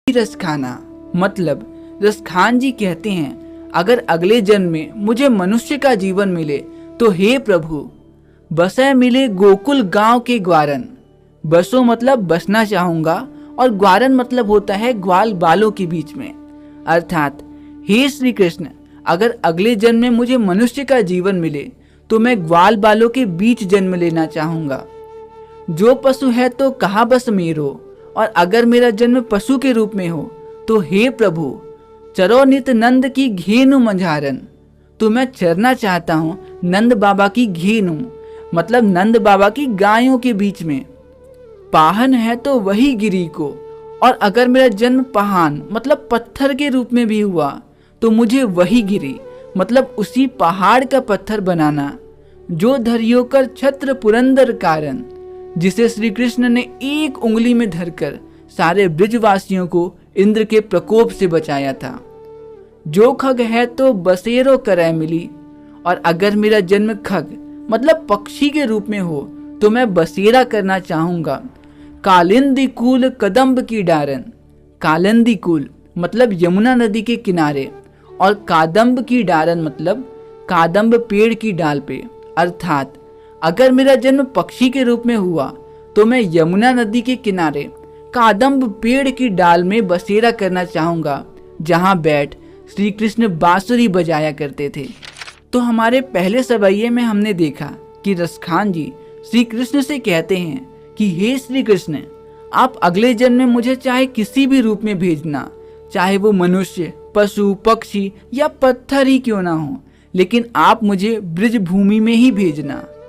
रस खाना। मतलब रसखान जी कहते हैं, अगर अगले जन्म में मुझे मनुष्य का जीवन मिले तो हे प्रभु बसे मिले गोकुल गांव के ग्वारन। बसो मतलब बसना चाहूंगा और ग्वारन मतलब होता है ग्वाल बालों के बीच में। अर्थात हे श्री कृष्ण, अगर अगले जन्म में मुझे मनुष्य का जीवन मिले तो मैं ग्वाल बालों के बीच जन्म लेना चाहूंगा। जो पशु है तो कहाँ बस मेरो, और अगर मेरा जन्म पशु के रूप में हो तो हे प्रभु चरो नित नंद की घेनु मंझारन। तो मैं चरना चाहता हूँ नंद बाबा की घेनु, मतलब नंद बाबा की गायों के बीच में। पाहन है तो वही गिरी को, और अगर मेरा जन्म पहान मतलब पत्थर के रूप में भी हुआ तो मुझे वही गिरी मतलब उसी पहाड़ का पत्थर बनाना। जो धरियो कर छत्र पुरंदर कारण, जिसे श्री कृष्ण ने एक उंगली में धरकर सारे ब्रिजवासियों को इंद्र के प्रकोप से बचाया था। जो खग है तो बसेरो करे मिली, और अगर मेरा जन्म खग मतलब पक्षी के रूप में हो तो मैं बसेरा करना चाहूंगा। कालिंदी कूल कदम्ब की डारन। कालिंदी कूल मतलब यमुना नदी के किनारे, और कादम्ब की डारन मतलब कादम्ब पेड़ की डाल पे। अर्थात अगर मेरा जन्म पक्षी के रूप में हुआ तो मैं यमुना नदी के किनारे कादम्ब पेड़ की डाल में बसेरा करना चाहूंगा, जहां बैठ श्री कृष्ण बांसुरी बजाया करते थे। तो हमारे पहले सवैये में हमने देखा कि रसखान जी श्री कृष्ण से कहते हैं कि हे श्री कृष्ण, आप अगले जन्म में मुझे चाहे किसी भी रूप में भेजना, चाहे वो मनुष्य, पशु, पक्षी या पत्थर ही क्यों ना हो, लेकिन आप मुझे ब्रिज भूमि में ही भेजना।